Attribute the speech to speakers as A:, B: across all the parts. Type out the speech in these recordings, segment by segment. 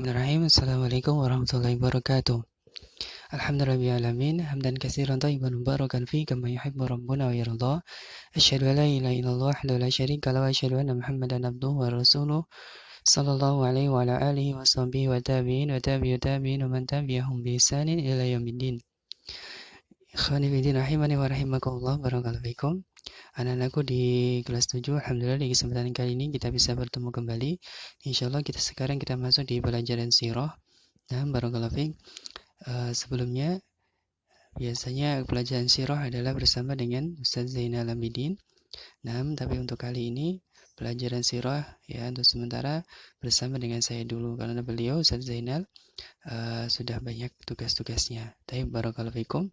A: Bismillahirrahmanirrahim. Assalamualaikum warahmatullahi wabarakatuh. Alhamdulillahirrahmanirrahim. Hamdan katsiran thayyiban mubarakan fi kama yuhibbu rabbuna wa yarda. Asyhadu an la ilaha illallah wahdahu la syarika lahu wa asyhadu anna Muhammadan abduhu wa rasuluh. Sallallahu alaihi wa ala alihi wa sahbihi wa tabi'in wa tabi'ut tabi'in wa man tabi'ahum bi ihsanin ila yaumiddin. Ikhwani fi din rahimani wa rahimakumullah. Barakallahu fikum. Anak-anakku di kelas 7, alhamdulillah di kesempatan kali ini kita bisa bertemu kembali. Insyaallah sekarang kita masuk di pelajaran sirah. Nah, barakallahu fikum. Sebelumnya biasanya pelajaran sirah adalah bersama dengan Ustaz Zainal Abidin. Nah, tapi untuk kali ini pelajaran sirah ya untuk sementara bersama dengan saya dulu karena beliau Ustaz Zainal sudah banyak tugas-tugasnya. Tapi barakallahu fikum.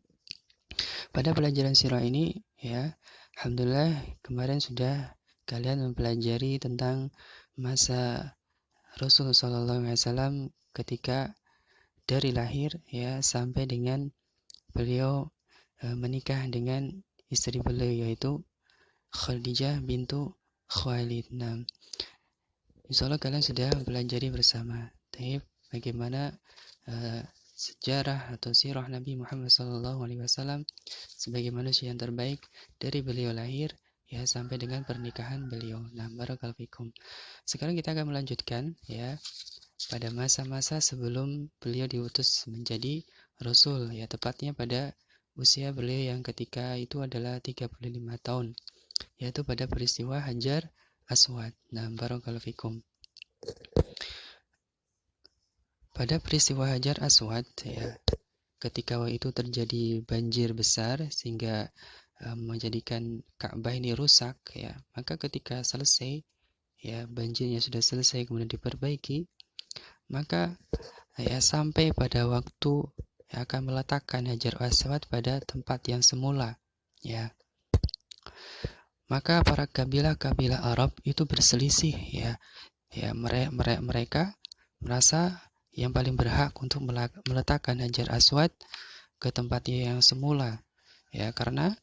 A: Pada pelajaran sirah ini ya, alhamdulillah kemarin sudah kalian mempelajari tentang masa Rasulullah SAW ketika dari lahir ya sampai dengan beliau menikah dengan istri beliau yaitu Khadijah bintu Khuwailid. Nah, insyaallah kalian sudah mempelajari bersama. Tapi bagaimana sejarah atau sirah Nabi Muhammad SAW sebagai manusia yang terbaik dari beliau lahir ya sampai dengan pernikahan beliau. Nah, barakallahu fikum. Sekarang kita akan melanjutkan ya pada masa-masa sebelum beliau diutus menjadi Rasul ya, tepatnya pada usia beliau yang ketika itu adalah 35 tahun, yaitu pada peristiwa Hajar Aswad. Nah, barakallahu fikum. Pada peristiwa Hajar Aswad ya, ketika itu terjadi banjir besar sehingga menjadikan Ka'bah ini rusak ya, maka ketika selesai ya, banjirnya sudah selesai kemudian diperbaiki, maka ya sampai pada waktu ya, akan meletakkan Hajar Aswad pada tempat yang semula ya, maka para kabilah-kabilah Arab itu berselisih ya, mereka merasa yang paling berhak untuk meletakkan Hajar Aswad ke tempatnya yang semula ya, karena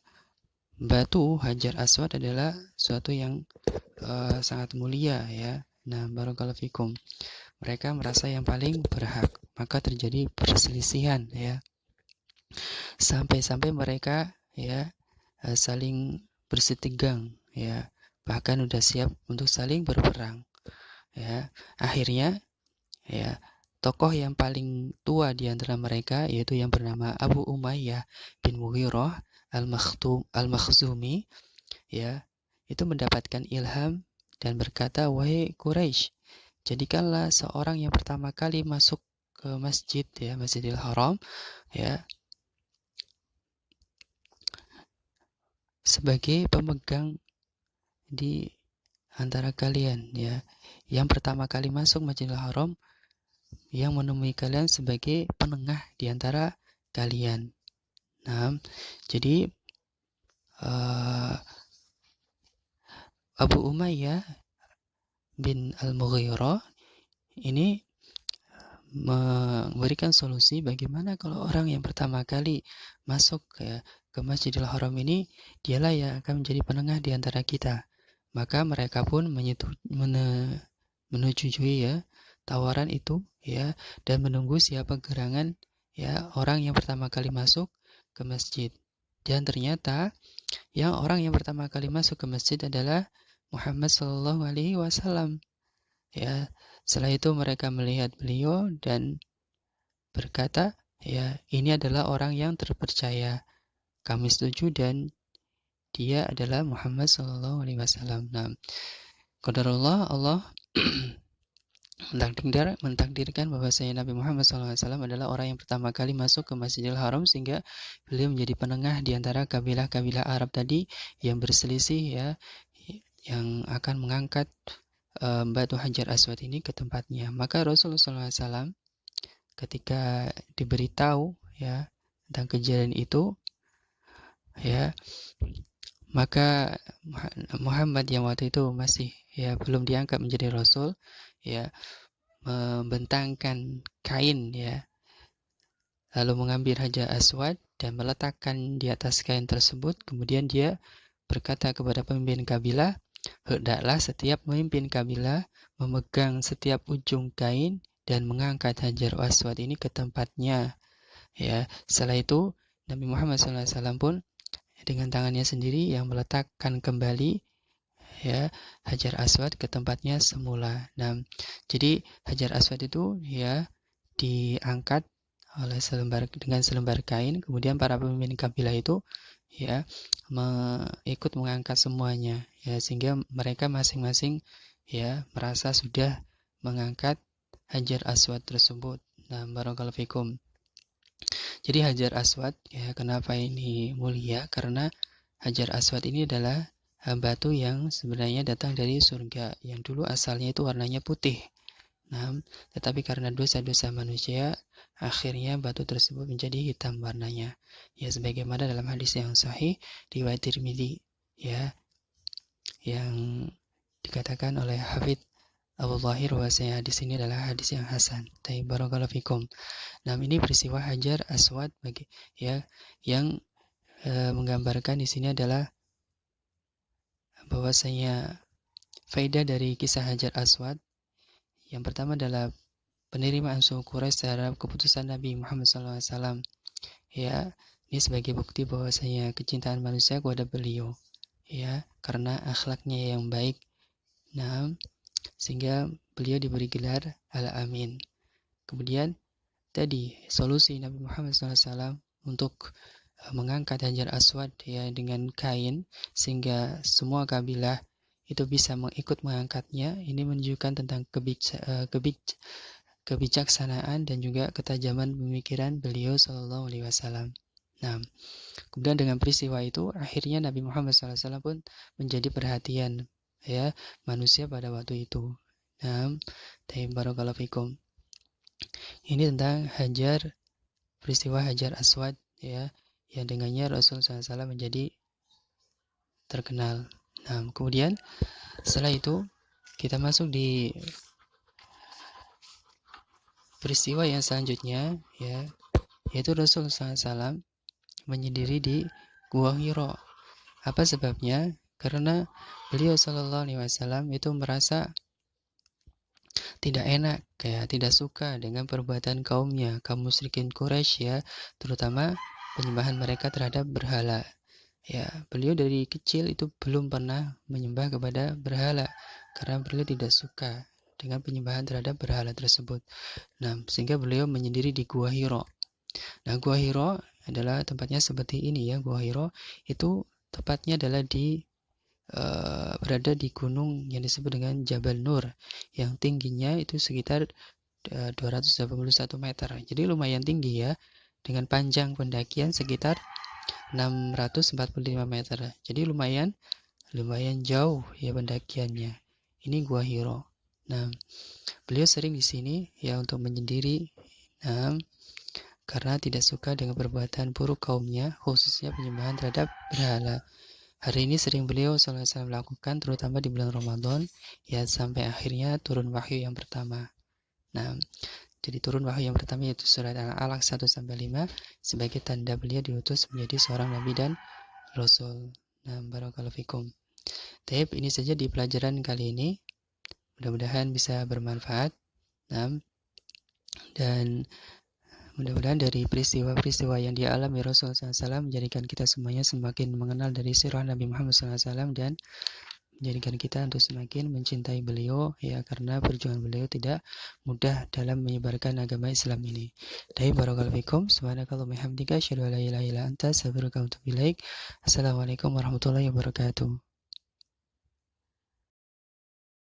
A: batu Hajar Aswad adalah suatu yang sangat mulia ya. Nah, barakallahu fikum. Mereka merasa yang paling berhak, maka terjadi perselisihan ya. Sampai-sampai mereka ya saling bersitegang ya, bahkan udah siap untuk saling berperang ya. Akhirnya ya, tokoh yang paling tua di antara mereka yaitu yang bernama Abu Umayyah bin Mughirah Al-Makhzumi ya, itu mendapatkan ilham dan berkata, "Wahai Quraisy, jadikanlah seorang yang pertama kali masuk ke masjid ya, Masjidil Haram ya, sebagai pemegang di antara kalian ya. Yang pertama kali masuk Masjidil Haram yang menemui kalian sebagai penengah di antara kalian." Nah, jadi Abu Umayyah bin Al-Mughirah ini memberikan solusi bagaimana kalau orang yang pertama kali masuk ke Masjidil Haram ini dialah yang akan menjadi penengah di antara kita. Maka mereka pun menyetujui ya tawaran itu ya, dan menunggu siapa gerangan ya orang yang pertama kali masuk ke masjid. Dan ternyata orang yang pertama kali masuk ke masjid adalah Muhammad Shallallahu Alaihi Wasallam ya. Setelah itu mereka melihat beliau dan berkata ya, ini adalah orang yang terpercaya, kami setuju dan dia adalah Muhammad Shallallahu Alaihi Wasallam. Nah, qadarullah, Allah mentakdirkan bahwasanya Nabi Muhammad SAW adalah orang yang pertama kali masuk ke Masjidil Haram, sehingga beliau menjadi penengah di antara kabilah-kabilah Arab tadi yang berselisih ya, yang akan mengangkat batu Hajar Aswad ini ke tempatnya. Maka Rasulullah SAW ketika diberitahu ya tentang kejadian itu ya, maka Muhammad yang waktu itu masih ya belum diangkat menjadi Rasul ya, membentangkan kain ya, lalu mengambil Hajar Aswad dan meletakkan di atas kain tersebut. Kemudian dia berkata kepada pemimpin kabilah, hendaklah setiap pemimpin kabilah memegang setiap ujung kain dan mengangkat Hajar Aswad ini ke tempatnya. Ya, setelah itu Nabi Muhammad SAW pun dengan tangannya sendiri yang meletakkan kembali ya Hajar Aswad ke tempatnya semula. Nah, jadi Hajar Aswad itu ya diangkat oleh dengan selembar kain, kemudian para pemimpin kabilah itu ya ikut mengangkat semuanya ya, sehingga mereka masing-masing ya merasa sudah mengangkat Hajar Aswad tersebut. Nah, barakallahu fikum. Jadi Hajar Aswad ya, kenapa ini mulia? Karena Hajar Aswad ini adalah batu yang sebenarnya datang dari surga, yang dulu asalnya itu warnanya putih. Nah, tetapi karena dosa-dosa manusia, akhirnya batu tersebut menjadi hitam warnanya. Ya, sebagaimana dalam hadis yang sahih riwayat Tirmidzi ya, yang dikatakan oleh Hafidz Abu Zahir bahwasanya hadis ini adalah hadis yang hasan. Taib barakallahu fikum. Nah, ini peristiwa Hajar Aswad bagi ya yang menggambarkan di sini adalah bahwasanya faedah dari kisah Hajar Aswad yang pertama adalah penerimaan suku Quraisy terhadap keputusan Nabi Muhammad SAW. Ya, ini sebagai bukti bahwasanya kecintaan manusia kepada beliau, ya, karena akhlaknya yang baik. Nah, sehingga beliau diberi gelar Al-Amin. Kemudian tadi solusi Nabi Muhammad SAW untuk mengangkat Hajar Aswad ya dengan kain sehingga semua kabilah itu bisa ikut mengangkatnya. Ini menunjukkan tentang kebijaksanaan dan juga ketajaman pemikiran beliau Shallallahu Alaihi Wasallam. Nah, kemudian dengan peristiwa itu akhirnya Nabi Muhammad SAW pun menjadi perhatian ya manusia pada waktu itu. Nah, barakallahu fikum. Ini tentang peristiwa Hajar Aswad ya, yang dengannya Rasulullah SAW menjadi terkenal. Nah, kemudian setelah itu kita masuk di peristiwa yang selanjutnya ya, yaitu Rasulullah SAW menyendiri di Gua Hiro. Apa sebabnya? Karena beliau Shallallahu Alaihi Wasallam itu merasa tidak enak, kayak tidak suka dengan perbuatan kaumnya, kaum musyrikin Quraisy ya, terutama penyembahan mereka terhadap berhala. Ya, beliau dari kecil itu belum pernah menyembah kepada berhala karena beliau tidak suka dengan penyembahan terhadap berhala tersebut. Nah, sehingga beliau menyendiri di Gua Hiro. Nah, Gua Hiro adalah tempatnya seperti ini ya. Gua Hiro itu tepatnya adalah berada di gunung yang disebut dengan Jabal Nur, yang tingginya itu sekitar 281 meter. Jadi lumayan tinggi ya, dengan panjang pendakian sekitar 645 meter. Jadi lumayan jauh ya pendakiannya. Ini Gua Hiro. Nah, beliau sering di sini ya untuk menyendiri. Nah, karena tidak suka dengan perbuatan buruk kaumnya, khususnya penyembahan terhadap berhala. Hari ini sering beliau SAW lakukan, terutama di bulan Ramadan, ya sampai akhirnya turun wahyu yang pertama. Nah, jadi turun wahyu yang pertama yaitu surat Al-Alaq 1-5 sebagai tanda beliau diutus menjadi seorang nabi dan rasul. Nah, barakallahu fikum. Taib, ini saja di pelajaran kali ini. Mudah-mudahan bisa bermanfaat. Nah, dan mudah-mudahan dari peristiwa-peristiwa yang dialami Rasulullah SAW menjadikan kita semuanya semakin mengenal dari sirah Nabi Muhammad SAW dan menjadikan kita untuk semakin mencintai beliau ya, karena perjuangan beliau tidak mudah dalam menyebarkan agama Islam ini. Dari barakallahu fikum, subhanakallahumma hamdika asyhadu an la ilaha illa anta astaghfiruka wa atubu ilaik. Assalamualaikum warahmatullahi wabarakatuh.